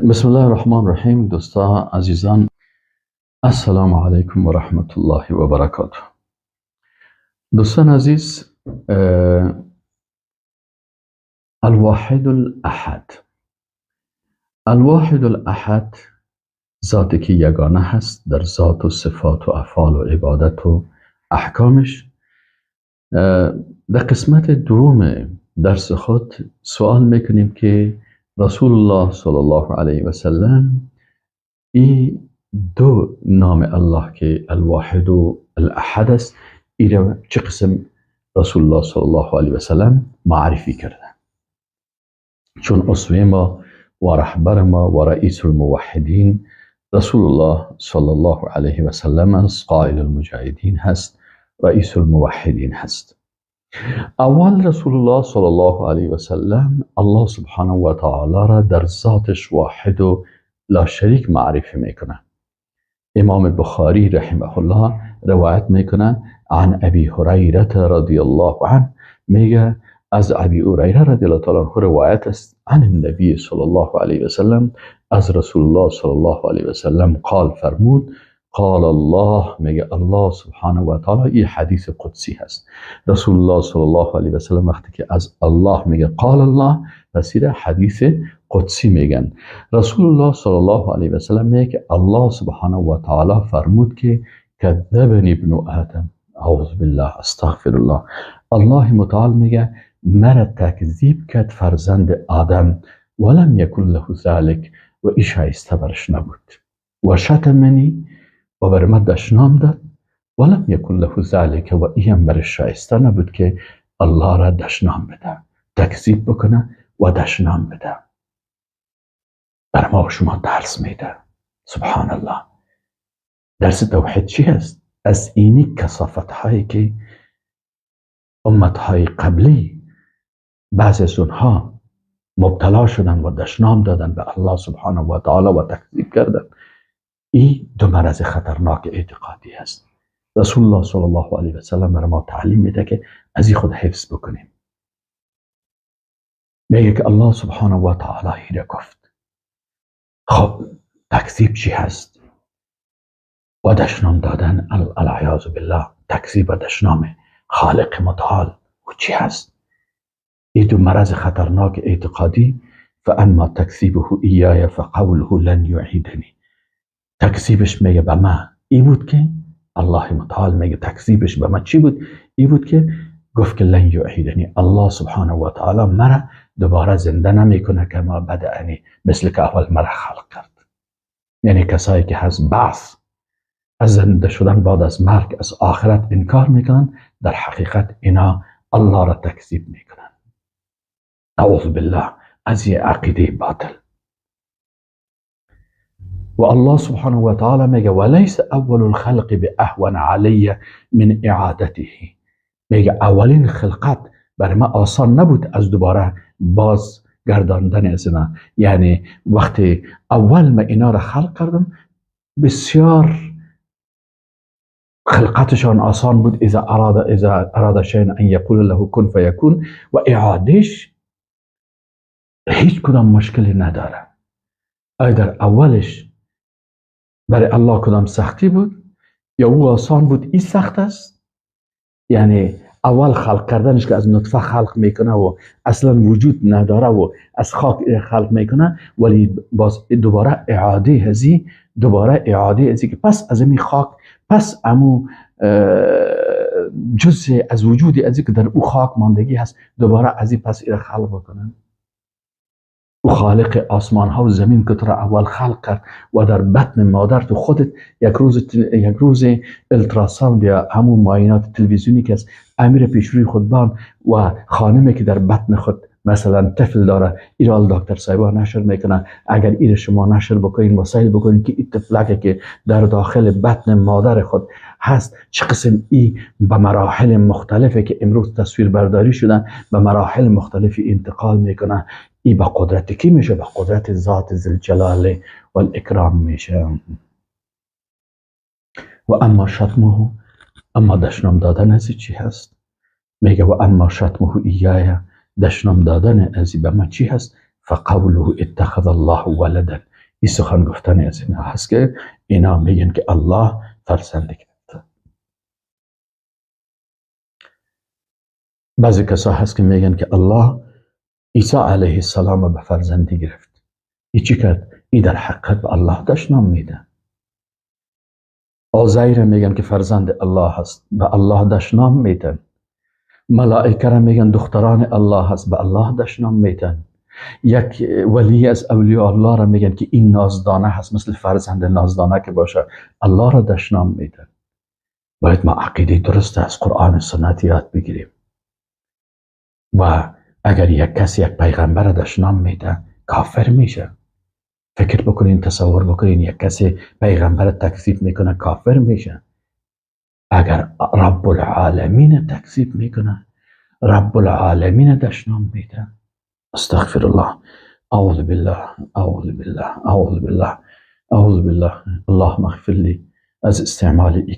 بسم الله الرحمن الرحیم. دوستان عزیزان، السلام علیکم و رحمت الله و برکاته. دوستان عزیز، الواحد الاحد، الواحد الاحد ذاتی که یگانه هست در ذات و صفات و افعال و عبادت و احکامش. در قسمت دوم درس خود سوال میکنیم که رسول الله صلی الله علیه و سلم این دو نام الله که الواحد و الاحد است، این را چه قسم رسول الله صلی الله علیه و سلم معرفی کرده؟ چون اسوه ما و رهبر ما و رئیس الموحدین رسول الله صلی الله علیه و سلم است، قائد المجاهدین هست، رئیس الموحدین هست. اول رسول الله صلی الله علیه و سلم الله سبحانه و تعالی را در ذاتش واحد و لا شریک معرفی میکنه. امام بخاری رحمه الله روایت میکنه عن ابی هریره رضی الله عنه، میگه از ابی هریره رضی الله تعالی عنه روایت است عن النبی صلی الله علیه و سلم، از رسول الله صلی الله علیه و سلم قال فرمود، قال الله، میگه الله سبحانه و تعالی. این حدیث قدسی هست. رسول الله صلی الله علیه و سلم وقتی که از الله میگه قال الله، پس این حدیث قدسی میگن. رسول الله صلی الله علیه و سلم میگه که الله سبحانه و تعالی فرمود که کذبنی ابن آدم، اعوذ بالله استغفر الله. الله متعال میگه مرا تکذیب کرد فرزند آدم، ولم یکن له ذلک، و این شایسته برش نبود. و شتمنی، و بر من دشنام داد، ولم یکن له ذلک، و این برش شایسته نبود که الله را دشنام بده، تکذیب بکنه و دشنام بده. بر ما و شما درس میده. سبحان الله. درس توحید چی هست؟ از اینی کثافت هایی که امت های قبلی بعض از اونها مبتلا شدن و دشنام دادن به الله سبحانه و تعالی و تکذیب کردن. این دو مرض خطرناک اعتقادی است. رسول الله صلی الله علیه و سلم بر ما تعلیم میده که از این خود حفظ بکنیم. میگه که الله سبحانه و تعالی را گفت. خب تکذیب چی هست؟ و دشنام دادن العیاذ بالله، تکذیب و دشنام خالق متعال و چی هست؟ این دو مرض خطرناک اعتقادی. فاما تکذیبه ایای فقوله لن یعیدنی، تکذیبش میگه به من ای بود که الله متعال میگه تکذیبش به من چی بود؟ ای بود که گفت که لن یعیدنی، الله سبحانه و تعالی مرا دوباره زنده نمیکنه که ما بدعنی، مثل که اول مرا خلق کرد. یعنی کسایی که از بعث، از زنده شدن بعد از مرگ، از آخرت انکار میکنن، در حقیقت اینا الله را تکذیب میکنن. اعوذ بالله از یه عقیده باطل. و الله سبحانه و تعالی میگه ولیس اول الخلق باهون علی من اعادته، میگه اولین خلقت برای من آسان نبود از دوباره باز گرداندن از اینا. یعنی وقتی اول من اینا را خلق کردم بسیار خلقتشان آسان بود. اذا اراد شیئا ان یقول له کن فیکون، و اعادش هیچ کدام مشکلی نداره. آیا در اولش برای الله کدام سختی بود یا او آسان بود؟ این سخت است. یعنی اول خلق کردنش که از نطفه خلق میکنه و اصلا وجود نداره و از خاک خلق میکنه، ولی باز دوباره اعاده هزی، دوباره اعاده هزی که پس از این خاک، پس امو جزء از وجودی از که در او خاک ماندگی هست، دوباره از این پس ایره خلق بکنن. او خالق آسمان ها و زمین که تو را اول خلق کرد و در بطن مادر تو خودت یک روز التراساوند یا همون معاینات تلویزیونی که از امیر پیشروی خودبان و خانمی که در بطن خود مثلا طفل داره، ایرال دکتر صاحبا نشر میکنن. اگر ایر شما نشر بکنین، وسایل بکنین که این طفلک که در داخل بطن مادر خود هست چه قسم ای به مراحل مختلفه که امروز تصویر برداری شدن، به مراحل مختلفی انتقال میکنن. ای با قدرت کی میشه؟ با قدرت ذات ذوالجلال و الاکرام میشه. و اما شتمه، اما دشنام دادن از چی هست؟ میگه و اما شتمه ایای، دشنام دادن از به ما چی هست؟ فقوله اتخذ الله ولدا، این سخن گفتن از اینا هست که اینا میگن که الله فرزند گرفته. بعضی کسا هست که میگن که الله عیسی علیه السلام به فرزندی گرفت. این چی کرد؟ این در حقیقت به الله دشنام میده. عزیر میگن که فرزند الله هست، به الله دشنام میدن. ملائکه را میگن دختران الله هست، به الله دشنام میدن. یک ولی از اولیاء الله را میگن که این نازدانه هست، مثل فرزند نازدانه که باشه، الله را دشنام میدن. باید ما عقیده درست از قرآن و سنت یاد بگیریم. و اگر یک کسی یک پیغمبر را دشنام میده کافر میشه. فکر بکنین، تصور بکنین، یک کسی پیغمبر تکذیب میکنه کافر میشه. اگر رب العالمین تکذیب میکنه، رب العالمین دشنام میده. استغفر الله، اعوذ بالله، اعوذ بالله، اعوذ بالله، اعوذ بالله. اللهم اغفر لي از استعمال ای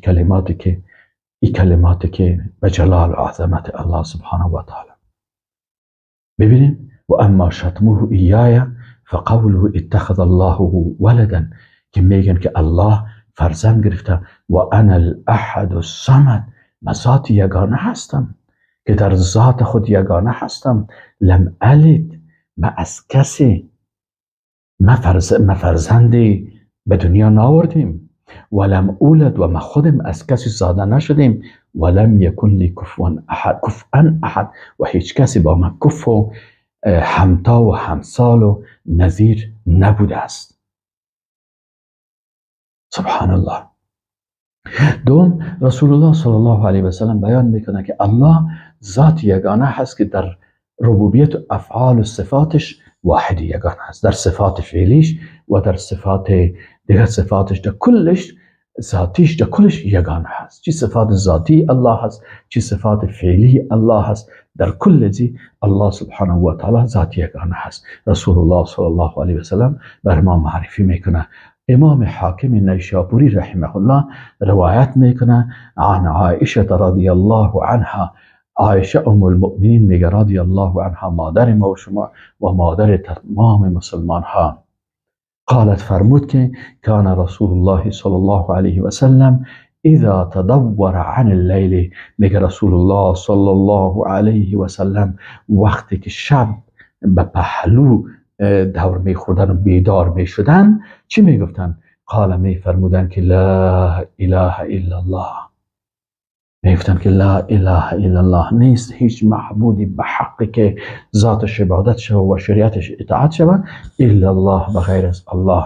کلماتی که به جلال و عظمت الله سبحانه و تعالی. ببینیم و اما شتمه ایای فقوله اتخذ الله ولدا، که میگن که الله فرزند گرفته. و انا الاحد الصمد، من ذات یگانه هستم که در ذات خود یگانه هستم. لم الد، من از کسی ما فرزندی به دنیا ناوردیم. ولم اولد، و ما خودم از کسی زاده نشدیم. ولم یکن لی کفوا احد، و هیچ کسی با من کف و همتا و همسال و نظیر نبوده است. سبحان الله. دوم، رسول الله صلی الله علیه و سلم بیان میکنه که الله ذات یگانه هست که در ربوبیت و افعال و صفاتش واحد یگانه هست. در صفات فعلیش و در صفات دیگر صفاتش، در کلش ذاتیش در کلش یگانه هست. چی صفات ذاتی الله هست، چی صفات فعلی الله هست، در کل زی الله سبحانه و تعالی ذات یگانه هست. رسول الله صلی الله علیه و سلم بر ما معرفی میکنه. امام حاکم نیشابوری رحمه الله روایت میکنه عن عائشه رضی الله عنها. عایشه ام المؤمنین میگه رضی الله عنها، مادر ما و شما و مادر تمام مسلمان ها، قالت فرمود که کان رسول الله صلی الله علیه و سلم اذا تدور عن اللیل، میگه رسول الله صلی الله علیه و سلم وقتی که شب به پهلو دور میخوردن و بیدار میشدن چی میگفتن؟ قال میفرمودن که لا اله الا الله، میگفتن که لا اله الا الله، نیست هیچ معبودی به حقی که ذاتش عبادت شود و شریعتش اطاعت شود الا الله، بغیر از الله.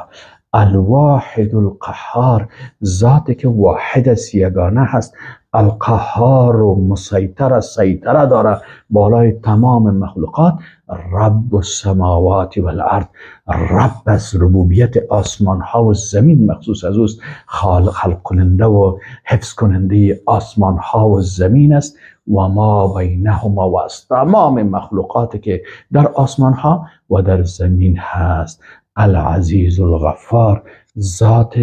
الواحد القهار، ذاتی که واحد است، یگانه هست. القهار و مسیطر، سیطره داره بالای تمام مخلوقات. رب السماوات والارض، رب از ربوبیت آسمان ها و زمین مخصوص از اوست. خلق کننده و حفظ کننده آسمان ها و زمین است و ما بینهما و از تمام مخلوقاتی که در آسمان ها و در زمین هست. العزیز الغفار، ذات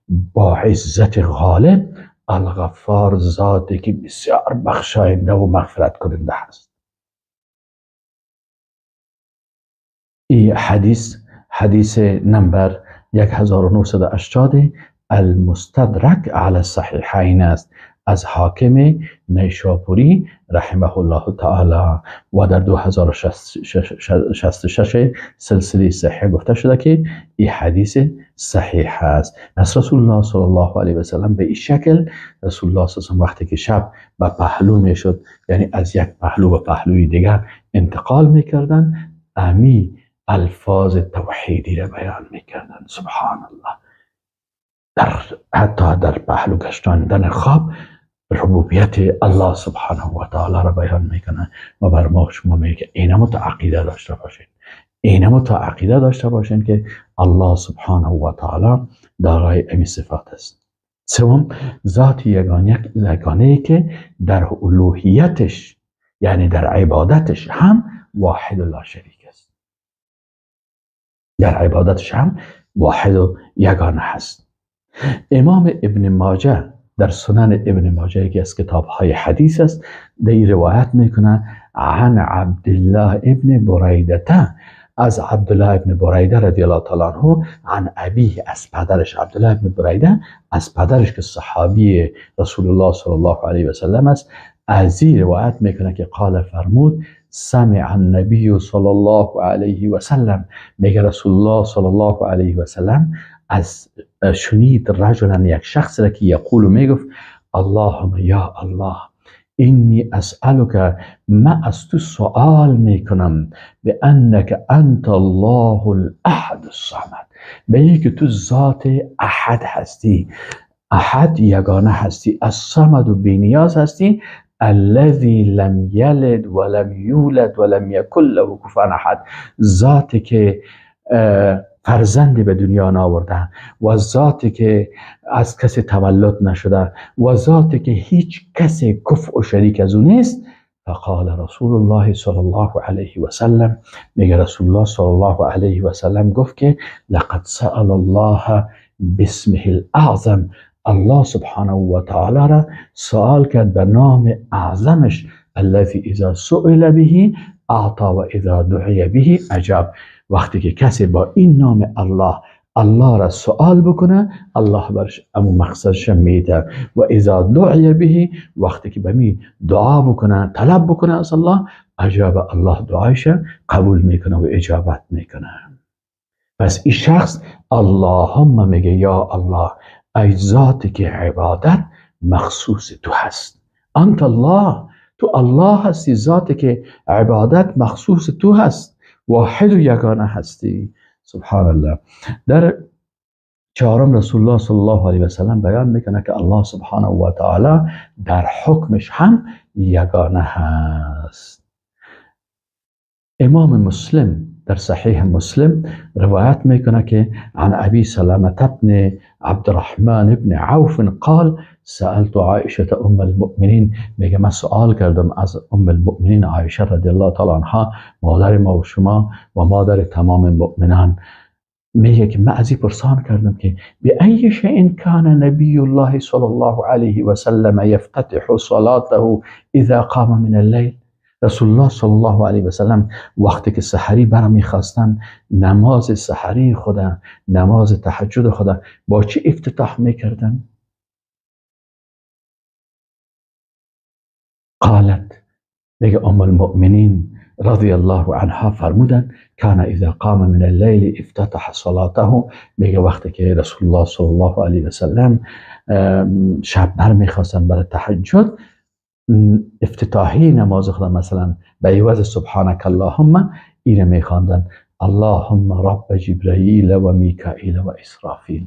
با عزت غالب. الغفار، ذاتی که بسیار بخشاینده و مغفرت کننده هست. این حدیث نمبر 1980 المستدرک علی الصحیحین است، از حاکم نیشابوری رحمه الله تعالی و در 2066 سلسله صحیح گفته شده که این حدیث صحیح است. پس رسول الله صلی الله علیه و سلم به این شکل، رسول الله صلی الله علیه و سلم وقتی که شب به پهلو میشد، یعنی از یک پهلو به پهلوی دیگر انتقال میکردن، امی الفاظ توحیدی را بیان میکردن. سبحان الله. حتی در پهلو گشتاندن خواب ربوبیت الله سبحانه و تعالی را بیان میکنه و بر ما شما میگه که اینم تا عقیده داشته باشین، اینم تا عقیده داشته باشین که الله سبحانه و تعالی دارای امی صفات است. سوم، ذات یگانه که در الوهیتش یعنی در عبادتش هم واحد و لا شریک است. در عبادتش هم واحد و یگانه هست. امام ابن ماجه در سنن ابن ماجه، یکی از کتاب‌های حدیث است، در روایت میکنه عن عبدالله ابن بریده از عبدالله ابن بریده رضی الله تعالی عنه عن ابیه، از پدرش عبدالله ابن بریده از پدرش که صحابی رسول الله صلی الله علیه و سلم است، از این روایت میکنه که قال فرمود سمع النبی صلی الله علیه و سلم، میگه رسول الله صلی الله علیه و سلم از شنید رجلا یک شخص را که یقول میگفت اللهم یا الله اینی اسألک، ما از تو سؤال میکنم به انک انت الله الاحد الصمد، به که تو ذات احد هستی، احد یگانه هستی، الصمد و بینیاز هستی، الذی لم یلد ولم یولد ولم یکن له کفوا احد، ذاتی که فرزندی به دنیا نآورده و ذاتی که از کسی تولد نشده و ذاتی که هیچ کسی کفء و شریک از او نیست. فقال رسول الله صلی الله علیه و سلم، میگه رسول الله صلی الله علیه و سلم گفت که لقد سأل الله باسمه الاعظم، الله سبحانه و تعالی را سوال کرد به نام اعظمش، الذی اذا سئل به اعطى و اذا دعی به اجاب، وقتی که کسی با این نام الله را سوال بکنه الله برش امو مقصدش میده، و اذا دعی به، وقتی که بمی دعا بکنه طلب بکنه از الله، اجاب الله دعایش قبول میکنه و اجابت میکنه. پس این شخص اللهم میگه یا الله، ای ذاتی که عبادت مخصوص تو هست، انت الله، تو الله هستی، ذاتی که عبادت مخصوص تو هست، واحد و یگانه هستی. سبحان الله. در چهارم رسول الله صلی الله علیه و سلم بیان میکنه که الله سبحانه و تعالی در حکمش هم یگانه هست. امام مسلم در صحیح مسلم روایت میکنه که عن ابی سلمة بن عبد الرحمن بن عوف قال سألت عائشه ام المؤمنین، میگه من سوال کردم از ام المؤمنین عایشه رضی الله تعالی عنها، مادر ما و شما و مادر تمام مؤمنان، میگه که من از این پرسان کردم که به ای شیء کان نبی الله صلی الله علیه و سلم یفتتح صلاته اذا قام من الليل، رسول الله صلی الله علیه و سلم وقتی که سحری برمیخواستن نماز سحری خدا، نماز تهجد خدا، با چه افتتاح میکردن؟ قالت، میگه ام المؤمنین رضی الله عنها فرمودن کان اذا قام من الليل افتتح صلاته، میگه وقتی که رسول الله صلی الله علیه و سلم شب برمیخواستن برای تهجد، افتتاحی نماز خدا مثلا به عوض سبحانك اللهم اینه میخواندن اللهم رب جبرائیل و میکائیل و اسرافیل،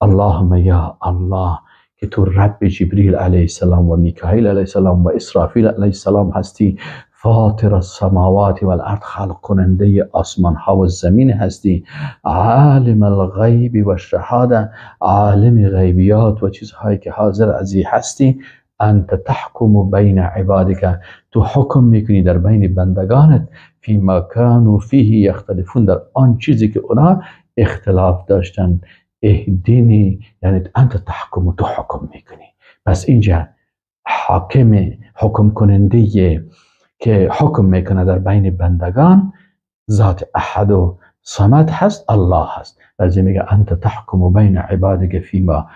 اللهم یا الله که تو رب جبریل علیه السلام و میکائیل علیه السلام و اسرافیل علیه السلام هستی، فاطر السماوات والارض، خلق کننده آسمان ها و زمین هستی، عالم الغیب و الشهاده، عالم غیبیات و چیزهایی که حاضر ازی هستی، انت تحکم بین عبادک، تو حکم میکنی در بین بندگانت، فیما کانوا فیه یختلفون، در آن چیزی که اونا اختلاف داشتن، اهدینی یعنی انت تحکم، تو حکم میکنی. پس اینجا حکم کننده که حکم میکنه در بین بندگان ذات احد و صمد هست، الله هست. لازم میگه انت تحکم بین عبادک فیما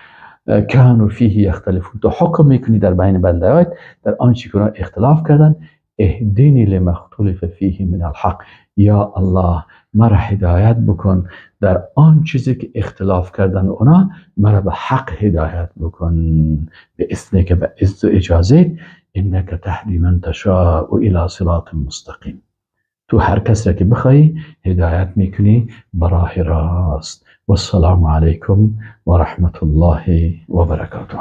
کانوا فیه یختلفون، تو حکم میکنی در بین بندگانت در آن چیزی که اختلاف کردن، اهدینی لما اختلف فیه من الحق، یا الله مرا هدایت بکن در آن چیزی که اختلاف کردن اونا، مرا به حق هدایت بکن، به اذنک، به عز و اجازت، انک تهدی من تشاء الی صراط مستقیم، تو هر کس را که بخوای هدایت میکنی به راه راست. والسلام علیکم و رحمت الله و برکاته.